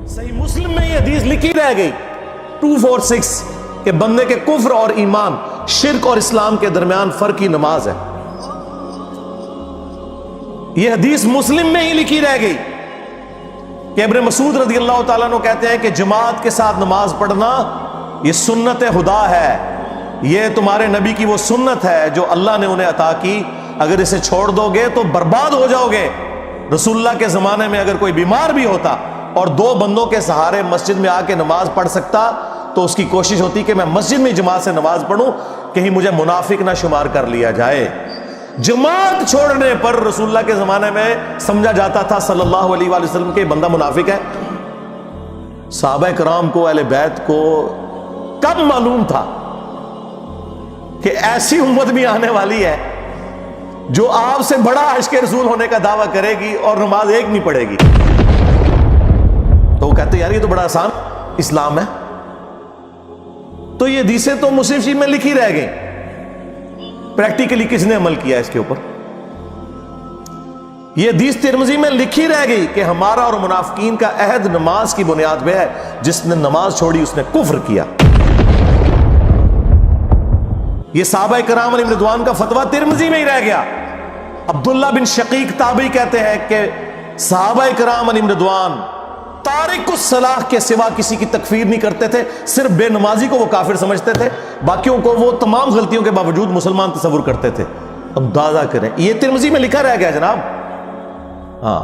صحیح مسلم میں یہ حدیث لکھی رہ گئی 246 کہ بندے کے کفر اور ایمان، شرک اور اسلام کے درمیان فرق ہی نماز ہے. یہ حدیث مسلم میں ہی لکھی رہ گئی کہ ابن مسعود رضی اللہ تعالیٰ عنہ کہتے ہیں کہ جماعت کے ساتھ نماز پڑھنا یہ سنت خدا ہے، یہ تمہارے نبی کی وہ سنت ہے جو اللہ نے انہیں عطا کی، اگر اسے چھوڑ دو گے تو برباد ہو جاؤ گے. رسول اللہ کے زمانے میں اگر کوئی بیمار بھی ہوتا اور 2 بندوں کے سہارے مسجد میں آ کے نماز پڑھ سکتا تو اس کی کوشش ہوتی کہ میں مسجد میں جماعت سے نماز پڑھوں، کہیں مجھے منافق نہ شمار کر لیا جائے. جماعت چھوڑنے پر رسول اللہ کے زمانے میں سمجھا جاتا تھا صلی اللہ علیہ وآلہ وسلم کہ بندہ منافق ہے. صحابہ کرام کو، اہل بیت کو کب معلوم تھا کہ ایسی امت بھی آنے والی ہے جو آپ سے بڑا عشق رسول ہونے کا دعویٰ کرے گی اور نماز ایک نہیں پڑھے گی؟ تو وہ کہتے ہیں یار یہ تو بڑا آسان اسلام ہے. تو یہ حدیثیں تو مسلم شریف میں لکھی رہ گئی، پریکٹیکلی کس نے عمل کیا اس کے اوپر؟ یہ حدیث ترمذی میں لکھی رہ گئی کہ ہمارا اور منافقین کا عہد نماز کی بنیاد پہ ہے، جس نے نماز چھوڑی اس نے کفر کیا. یہ صحابہ کرام علیہم رضوان کا فتویٰ ترمذی میں ہی رہ گیا. عبداللہ بن شقیق تابعی کہتے ہیں کہ صحابہ کرام علیہم رضوان تارک الصلاح کے سوا کسی کی تکفیر نہیں کرتے تھے، صرف بے نمازی کو وہ کافر سمجھتے تھے، باقیوں کو وہ تمام غلطیوں کے باوجود مسلمان تصور کرتے تھے. اندازہ کریں، یہ ترمذی میں لکھا رہ گیا جناب. ہاں،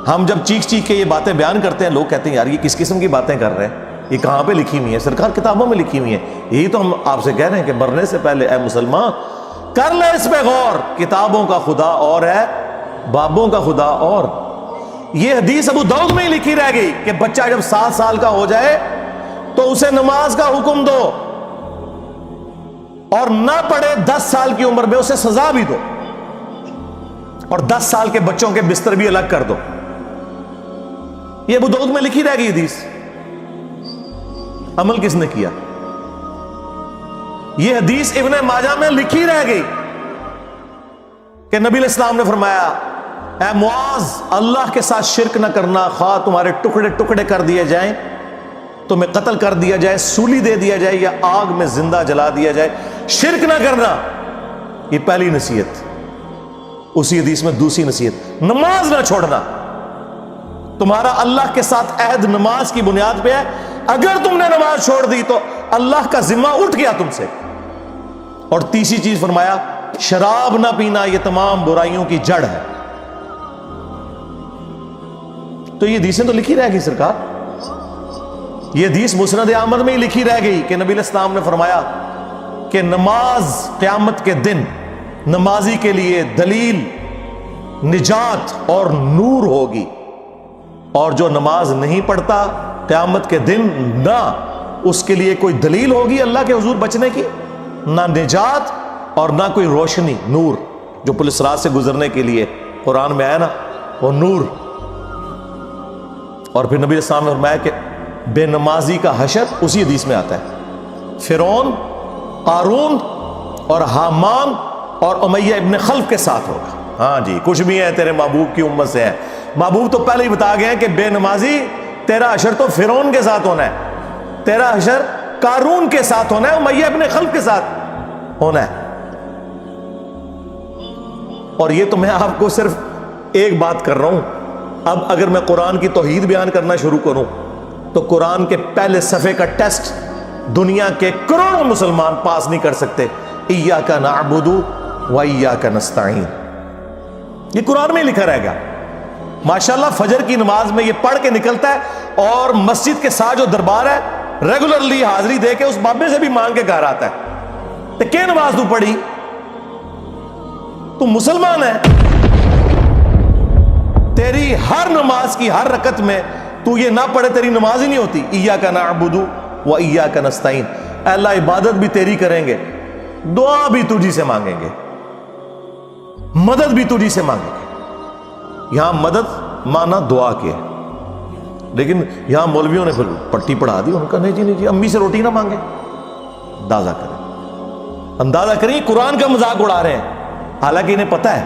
ہم جب چیخ چیخ کے یہ باتیں بیان کرتے ہیں لوگ کہتے ہیں یار یہ کس قسم کی باتیں کر رہے ہیں، یہ کہاں پہ لکھی ہوئی ہیں؟ سرکار کتابوں میں لکھی ہوئی ہیں. یہی تو ہم آپ سے کہہ رہے ہیں کہ مرنے سے پہلے اے مسلمان کر لے اس پہ غور، کتابوں کا خدا اور ہے، بابوں کا خدا اور. یہ حدیث ابو داؤد میں ہی لکھی رہ گئی کہ بچہ جب 7 سال کا ہو جائے تو اسے نماز کا حکم دو، اور نہ پڑھے 10 سال کی عمر میں اسے سزا بھی دو، اور 10 سال کے بچوں کے بستر بھی الگ کر دو. یہ ابو داؤد میں لکھی رہ گئی حدیث. عمل کس نے کیا؟ یہ حدیث ابن ماجہ میں لکھی رہ گئی کہ نبی علیہ السلام نے فرمایا اے معاذ اللہ کے ساتھ شرک نہ کرنا، خواہ تمہارے ٹکڑے ٹکڑے کر دیے جائیں، تمہیں قتل کر دیا جائے، سولی دے دیا جائے، یا آگ میں زندہ جلا دیا جائے، شرک نہ کرنا. یہ پہلی نصیحت. اسی حدیث میں دوسری نصیحت، نماز نہ چھوڑنا. تمہارا اللہ کے ساتھ عہد نماز کی بنیاد پہ ہے، اگر تم نے نماز چھوڑ دی تو اللہ کا ذمہ اٹھ گیا تم سے. اور تیسری چیز فرمایا شراب نہ پینا، یہ تمام برائیوں کی جڑ ہے. تو یہ حدیثیں تو لکھی رہ گئی سرکار. یہ حدیث مسند احمد میں ہی لکھی رہ گئی کہ نبی علیہ السلام نے فرمایا کہ نماز قیامت کے دن نمازی کے لیے دلیل، نجات اور نور ہوگی، اور جو نماز نہیں پڑھتا قیامت کے دن نہ اس کے لیے کوئی دلیل ہوگی اللہ کے حضور بچنے کی، نہ نجات اور نہ کوئی روشنی، نور جو پولیس رات سے گزرنے کے لیے قرآن میں آیا نا وہ نور. اور پھر نبی علیہ السلام نے فرمایا کہ بے نمازی کا حشر اسی حدیث میں آتا ہے، فرعون، قارون اور حامان اور امیہ ابن خلف کے ساتھ ہوگا. ہاں جی، کچھ بھی ہے تیرے محبوب کی امت سے ہے. محبوب تو پہلے ہی بتا گئے ہیں کہ بے نمازی تیرا حشر تو فرعون کے ساتھ ہونا ہے، تیرا حشر قارون کے ساتھ ہونا ہے، امیہ ابن خلف کے ساتھ ہونا ہے. اور یہ تو میں آپ کو صرف ایک بات کر رہا ہوں. اب اگر میں قرآن کی توحید بیان کرنا شروع کروں تو قرآن کے پہلے صفحے کا ٹیسٹ دنیا کے کروڑوں مسلمان پاس نہیں کر سکتے. ایاک نعبد و ایاک نستعین، یہ قرآن میں لکھا رہے گا. ماشاءاللہ فجر کی نماز میں یہ پڑھ کے نکلتا ہے، اور مسجد کے ساتھ جو دربار ہے ریگولرلی حاضری دے کے اس بابے سے بھی مانگ کے گھر آتا ہے. تو کیا نماز تو پڑھی؟ تو مسلمان ہے، تیری ہر نماز کی ہر رکعت میں تو یہ نہ پڑھے تیری نماز ہی نہیں ہوتی. ایاک نعبد و ایاک نستعین، اے اللہ عبادت بھی تیری کریں گے، دعا بھی تجھی سے مانگیں گے، مدد بھی تجھی سے مانگیں گے. یہاں مدد مانا دعا کے، لیکن یہاں مولویوں نے پھر پٹی پڑھا دی، ان کا نہیں جی امی سے روٹی نہ مانگیں. اندازہ کریں قرآن کا مذاق اڑا رہے ہیں، حالانکہ انہیں پتہ ہے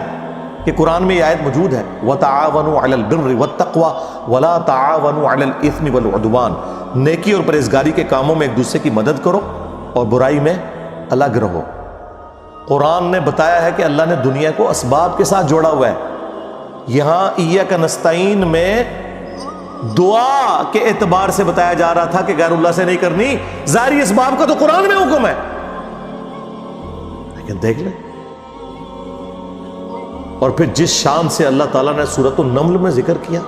کہ قرآن میں یہ آیت موجود ہے وَتَعَاوَنُوا عَلَى الْبِرِّ وَالتَّقْوَى وَلَا تَعَاوَنُوا عَلَى الْإِثْمِ وَالْعُدْوَانِ، نیکی اور پرہیزگاری کے کاموں میں ایک دوسرے کی مدد کرو اور برائی میں الگ رہو۔ قرآن نے بتایا ہے کہ اللہ نے دنیا کو اسباب کے ساتھ جوڑا ہوا ہے۔ یہاں ایاک نستعین میں دعا کے اعتبار سے بتایا جا رہا تھا کہ غیر اللہ سے نہیں کرنی، ظاہری اسباب کا تو قرآن میں حکم ہے، لیکن دیکھ لیں۔ اور پھر جس شان سے اللہ تعالیٰ نے سورۃ النمل میں ذکر کیا،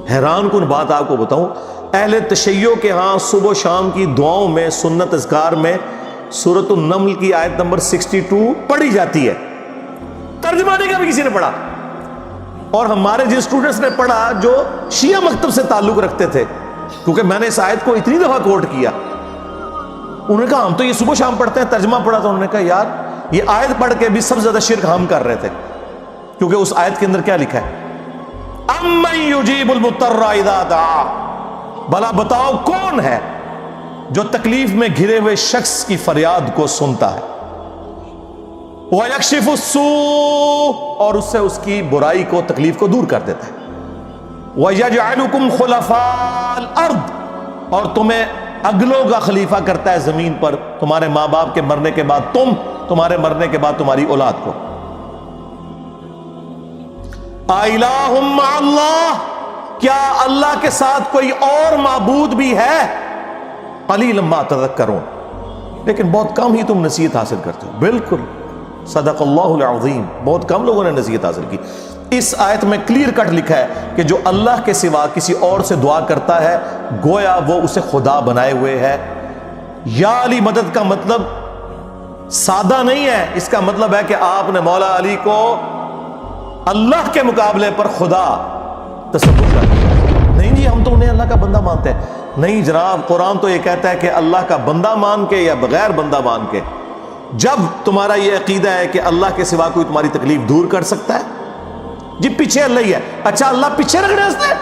حیران کن بات آپ کو بتاؤں، اہل تشیع کے ہاں صبح و شام کی دعاؤں میں، سنت اذکار میں سورۃ النمل کی آیت نمبر 62 پڑھی جاتی ہے، ترجمہ نہیں کبھی کسی نے پڑھا۔ اور ہمارے جن اسٹوڈنٹس نے پڑھا جو شیعہ مکتب سے تعلق رکھتے تھے، کیونکہ میں نے اس آیت کو اتنی دفعہ کوٹ کیا، انہوں نے کہا ہم تو یہ صبح شام پڑھتے ہیں، ترجمہ پڑھا تو انہوں نے کہا یار یہ آیت پڑھ کے بھی سب سے زیادہ شرک ہم کر رہے تھے، کیونکہ اس آیت کے اندر کیا لکھا ہے؟ اَمَّن يُجِيبُ الْمُضْطَرَّ إِذَا دَعَاهُ، بھلا بتاؤ کون ہے جو تکلیف میں گھرے ہوئے شخص کی فریاد کو سنتا ہے، وَيَكْشِفُ السُّوءَ، اور اس سے اس کی برائی کو، تکلیف کو دور کر دیتا ہے، وَيَجْعَلُكُمْ خُلَفَاءَ الْأَرْضِ، اور تمہیں اگلوں کا خلیفہ کرتا ہے زمین پر، تمہارے ماں باپ کے مرنے کے بعد تم، تمہارے مرنے کے بعد تمہاری اولاد کو۔ اَإِلَٰهٌ مَّعَ اللَّهِ، کیا اللہ کے ساتھ کوئی اور معبود بھی ہے؟ قَلِيلًا مَّا تَذَكَّرُونَ، لیکن بہت کم ہی تم نصیحت حاصل کرتے ہو۔ بالکل صدق اللہ العظیم، بہت کم لوگوں نے نصیحت حاصل کی۔ اس آیت میں کلیئر کٹ لکھا ہے کہ جو اللہ کے سوا کسی اور سے دعا کرتا ہے گویا وہ اسے خدا بنائے ہوئے ہے۔ یا علی مدد کا مطلب سادہ نہیں ہے، اس کا مطلب ہے کہ آپ نے مولا علی کو اللہ کے مقابلے پر خدا تصور کر دیا۔ نہیں جی ہم تو انہیں اللہ کا بندہ مانتے ہیں، نہیں جناب، قرآن تو یہ کہتا ہے کہ اللہ کا بندہ مان کے یا بغیر بندہ مان کے، جب تمہارا یہ عقیدہ ہے کہ اللہ کے سوا کوئی تمہاری تکلیف دور کر سکتا ہے، جی پیچھے اللہ ہی ہے، اچھا اللہ پیچھے رکھنے واسطے؟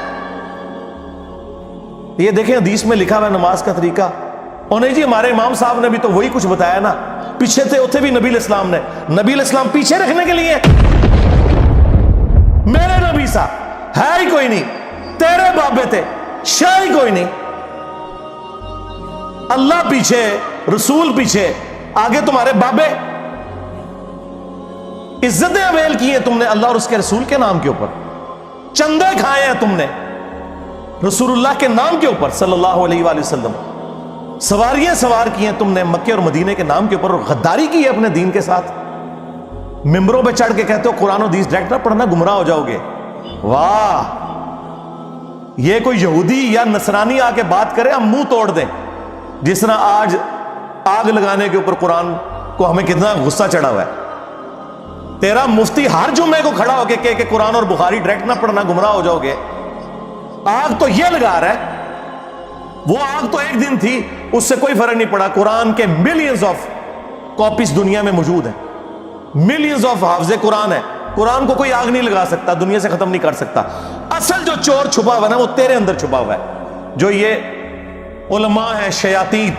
یہ دیکھیں حدیث میں لکھا ہوا ہے نماز کا طریقہ، اور نہیں جی ہمارے امام صاحب نے بھی تو وہی کچھ بتایا نا، پیچھے تھے اتنے بھی نبی علیہ السلام نے، نبی علیہ السلام پیچھے رکھنے کے لیے، میرے نبی صاحب ہے ہی کوئی نہیں، تیرے بابے تھے شاہ ہی کوئی نہیں، اللہ پیچھے، رسول پیچھے، آگے تمہارے بابے۔ عزتیں اویل کی ہیں تم نے اللہ اور اس کے رسول کے نام کے اوپر، چندے کھائے ہیں تم نے رسول اللہ کے نام کے اوپر صلی اللہ علیہ وآلہ وسلم، سواریاں سوار کی ہیں تم نے مکے اور مدینے کے نام کے اوپر، اور غداری کی ہے اپنے دین کے ساتھ، ممبروں پہ چڑھ کے کہتے ہو قرآن و حدیث ڈائریکٹ نہ پڑھنا گمراہ ہو جاؤ گے۔ واہ، یہ کوئی یہودی یا نصرانی آ کے بات کرے ہم منہ توڑ دیں، جس طرح آج آگ لگانے کے اوپر قرآن کو ہمیں کتنا غصہ چڑھا ہوا ہے۔ تیرا مفتی ہر جمعے کو کھڑا ہو کے کہ قرآن اور بخاری ڈائریکٹ نہ پڑھنا گمراہ ہو جاؤ گے، آگ تو یہ لگا رہا ہے، وہ آگ تو ایک دن تھی، اس سے کوئی فرق نہیں پڑا۔ قرآن کے ملینز آف کاپیز دنیا میں موجود ہیں، ملینز آف حافظ قرآن ہے، قرآن کو کوئی آگ نہیں لگا سکتا، دنیا سے ختم نہیں کر سکتا۔ اصل جو چور چھپا ہوا ہے نا وہ تیرے اندر چھپا ہوا ہے، جو یہ علماء ہیں، شیاطین،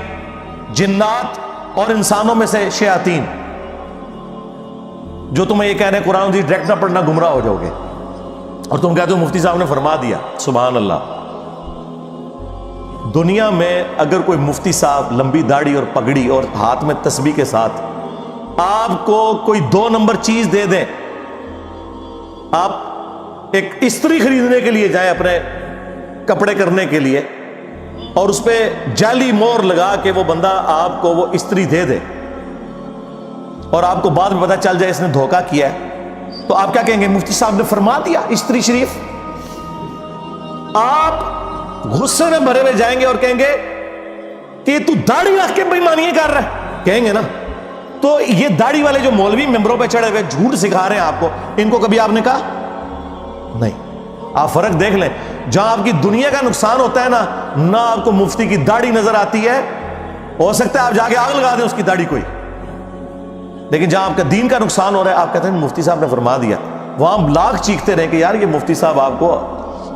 جنات اور انسانوں میں سے شیاطین، جو تمہیں یہ کہہ رہے ہیں قرآن حدیث ڈائریکٹ نہ پڑھنا گمراہ ہو جاؤ گے، اور تم کہتے ہو مفتی صاحب نے فرما دیا۔ سبحان اللہ، دنیا میں اگر کوئی مفتی صاحب لمبی داڑھی اور پگڑی اور ہاتھ میں تسبیح کے ساتھ آپ کو کوئی 2 نمبر چیز دے دیں، آپ ایک استری خریدنے کے لیے جائیں اپنے کپڑے کرنے کے لیے، اور اس پہ جعلی مور لگا کے وہ بندہ آپ کو وہ استری دے دے، اور آپ کو بعد میں پتہ چل جائے اس نے دھوکہ کیا ہے، تو آپ کیا کہیں گے؟ مفتی صاحب نے فرما دیا استری شریف۔ آپ غصے میں بھرے ہوئے جائیں گے اور کہیں گے کہ تو داڑھی رکھ کے بےایمانیاں کر رہا ہے، کہیں گے نا۔ تو یہ داڑھی والے جو مولوی ممبروں پہ چڑھے ہوئے جھوٹ سکھا رہے ہیں آپ کو، ان کو کبھی آپ نے کہا نہیں؟ آپ فرق دیکھ لیں، جہاں آپ کی دنیا کا نقصان ہوتا ہے نا، نہ آپ کو مفتی کی داڑھی نظر آتی ہے، ہو سکتا ہے آپ جا کے آگ لگا دیں اس کی داڑھی کوئی، لیکن جہاں آپ کا دین کا نقصان ہو رہا ہے آپ کہتے ہیں مفتی صاحب نے فرما دیا، وہاں لاکھ چیختے رہے کہ یار یہ مفتی صاحب آپ کو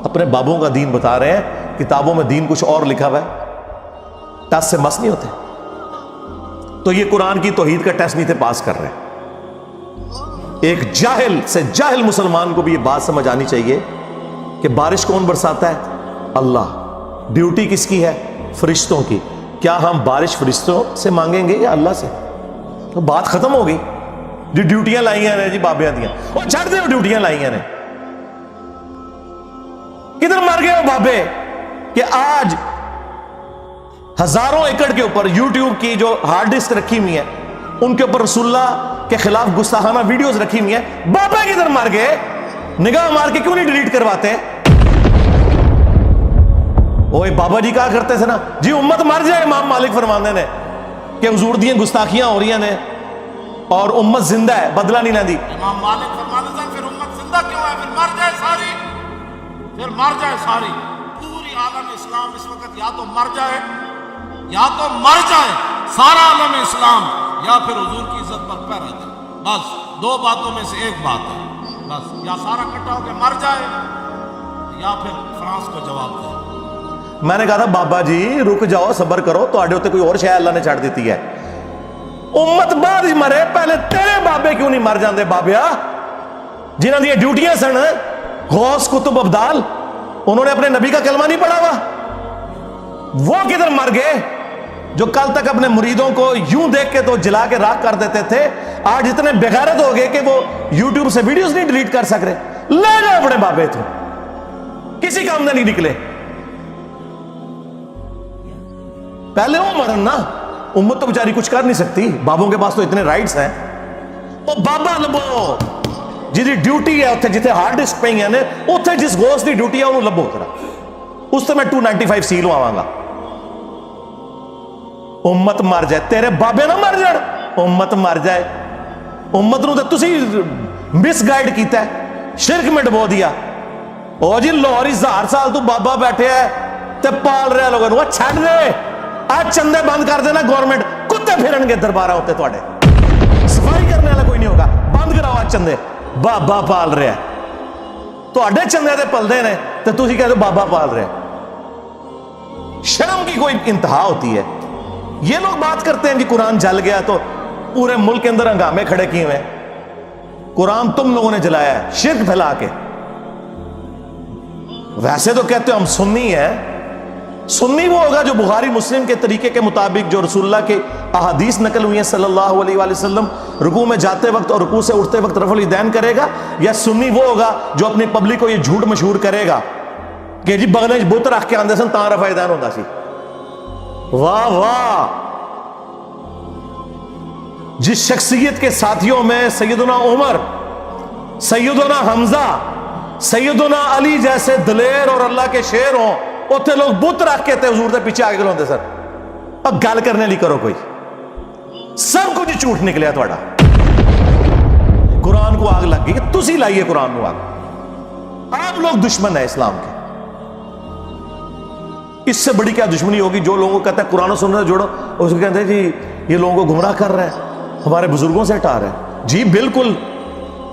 اپنے بابوں کا دین بتا رہے ہیں، کتابوں میں دین کچھ اور لکھا ہوا ہے، ٹس سے مس نہیں ہوتے۔ تو یہ قرآن کی توحید کا ٹیسٹ نہیں تھے پاس کر رہے، ایک جاہل سے جاہل مسلمان کو بھی یہ بات سمجھ آنی چاہیے کہ بارش کون برساتا ہے؟ اللہ۔ ڈیوٹی کس کی ہے؟ فرشتوں کی۔ کیا ہم بارش فرشتوں سے مانگیں گے یا اللہ سے؟ تو بات ختم ہو گئی۔ جو ڈیوٹیاں لائی ہیں جی بابیاں دیاں، وہ چھڑ دے، وہ ڈیوٹیاں لائی ہیں۔ کدھر مر گئے وہ بابے کہ آج ہزاروں ایکڑ کے اوپر یوٹیوب کی جو ہارڈ ڈسک رکھی ہوئی ہے ان کے اوپر رسول اللہ کے خلاف گستاخانہ ویڈیوز رکھی ہوئی ہیں؟ بابا کدھر مر گئے؟ نگاہ مار کے کیوں نہیں ڈیلیٹ کرواتے؟ اوے بابا جی کہا کرتے تھے نا جی امت مر جائے، امام مالک فرماندے نے کہ حضور دیاں گستاخیاں ہو رہی ہیں نے اور امت زندہ ہے، بدلہ نہیں لیندی۔ امام مالک فرماتے ہیں پھر امت زندہ کیوں ہے؟ پھر مر جائے ساری، پھر مر جائے ساری۔ پوری عالم اسلام اس وقت یا تو مر جائے، یا تو مر جائے سارا عالم اسلام، یا پھر حضور کی عزت پر پہ رہ جائے۔ بس دو باتوں میں سے ایک بات ہے، بس یا سارا کٹا ہو کے مر جائے یا پھر فرانس کو جواب دے۔ میں نے کہا تھا بابا جی رک جاؤ، صبر کرو، تو آڈے ہوتے کوئی اور شے اللہ نے چھڑ دیتی ہے۔ امت بعد ہی مرے، پہلے تیرے بابے کیوں نہیں مر جاندے بابیا جنہاں دی ڈیوٹیاں سن؟ غوث کتب ابدال، انہوں نے اپنے نبی کا کلمہ نہیں پڑھا ہوا؟ وہ کدھر مر گئے جو کل تک اپنے مریدوں کو یوں دیکھ کے تو جلا کے راکھ کر دیتے تھے، آج اتنے بغیرت ہو گئے کہ وہ یوٹیوب سے ویڈیوز نہیں ڈیلیٹ کر سک رہے؟ لے جاؤ اپنے بابے، تو کسی کام میں نہیں نکلے۔ پہلے وہ مرن نا، امت تو بیچاری کچھ کر نہیں سکتی، بابوں کے پاس تو اتنے رائٹس ہیں۔ وہ بابا لبو جی ڈیوٹی ہے اتنے جتنے ہارڈ ڈسک پہ ہیں اتنے جس غوث دی ڈیوٹی ہے انہوں لبو کرا، اس سے میں 295 سی لواں گا۔ امت مر جائے، تیرے بابے نہ مر جائے، امت مر جائے۔ امت نو تے تسی مس گائیڈ کیتا ہے، شرک میں ڈبو دیا۔ او جی لاہور 1000 سال تو بابا بیٹھے ہے تے پال رہے لوگوں نو، چھڑ دے، آج چندے بند کر دینا گورنمنٹ، کتے پھرن گے دربارہ ہوتے تواڈے، صفائی کرنے والا کوئی نہیں ہوگا، بند کراؤ آج چندے۔ بابا پال رہے ہیں تواڈے چندے تے پلدے نے تے تسی کہتے بابا پال رہے ہیں۔ شرم کی کوئی انتہا ہوتی ہے۔ یہ لوگ بات کرتے ہیں کہ قرآن جل گیا تو پورے ملک کے اندر ہنگامے کھڑے کیے ہوئے، قرآن تم لوگوں نے جلایا ہے شرک پھیلا کے۔ ویسے تو کہتے ہو ہم سنی ہیں، سنی وہ ہوگا جو بخاری مسلم کے طریقے کے مطابق جو رسول اللہ کے احادیث نقل ہوئی ہیں صلی اللہ علیہ وآلہ وسلم، رکوع میں جاتے وقت اور رکوع سے اٹھتے وقت رفع الیدین کرے گا، یا سنی وہ ہوگا جو اپنی پبلک کو یہ جھوٹ مشہور کرے گا کہ جی بغلیں بت رکھ کے آندے سن تاں رفع الیدین ہوتا سی۔ واہ واہ، جس شخصیت کے ساتھیوں میں سیدنا عمر، سیدنا حمزہ، سیدنا علی جیسے دلیر اور اللہ کے شیر ہوں، اتنے لوگ بت رکھ کے تے حضور دے پیچھے آگے گلوندے سر۔ اب گل کرنے لی کرو کوئی، سب کچھ جھوٹ نکلیا تھوڑا۔ قرآن کو آگ لگ گئی کہ تسی لائیے قرآن کو آگ، آپ لوگ دشمن ہیں اسلام کے۔ اس سے بڑی کیا دشمنی ہوگی جو لوگوں کو کہتا ہے قرآن و سنت سے جوڑو، اس کو کہتے ہیں جی یہ لوگوں کو گمراہ کر رہا ہے، ہمارے بزرگوں سے ہٹا رہا ہے۔ جی بالکل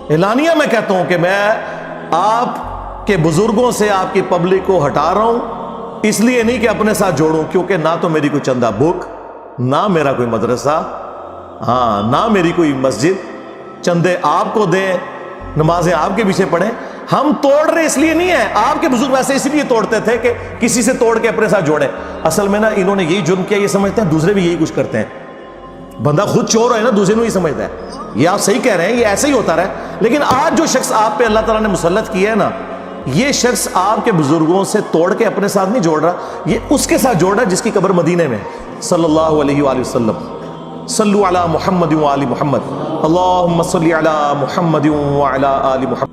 اعلانیہ میں کہتا ہوں کہ میں آپ کے بزرگوں سے آپ کی پبلک کو ہٹا رہا ہوں، اس لیے نہیں کہ اپنے ساتھ جوڑوں، کیونکہ نہ تو میری کوئی چندہ بک، نہ میرا کوئی مدرسہ، ہاں نہ میری کوئی مسجد، چندے آپ کو دیں، نمازیں آپ کے پیچھے پڑھیں۔ ہم توڑ رہے اس لیے نہیں ہے، آپ کے بزرگ ویسے اس لیے توڑتے تھے کہ کسی سے توڑ کے اپنے ساتھ جوڑیں۔ اصل میں نا انہوں نے یہی جرم کیا، یہ سمجھتے ہیں دوسرے بھی یہی کچھ کرتے ہیں۔ بندہ خود چور ہے نا، دوسرے کو ہی سمجھتا ہے۔ یہ آپ صحیح کہہ رہے ہیں، یہ ایسے ہی ہوتا رہا، لیکن آج جو شخص آپ پہ اللہ تعالیٰ نے مسلط کیا ہے نا، یہ شخص آپ کے بزرگوں سے توڑ کے اپنے ساتھ نہیں جوڑ رہا، یہ اس کے ساتھ جوڑ رہا ہے جس کی قبر مدینے میں صلی اللہ علیہ وآلہ وسلم۔ صلو علی محمد وآل محمد، اللہم صلی علی محمد وعلی آل محمد۔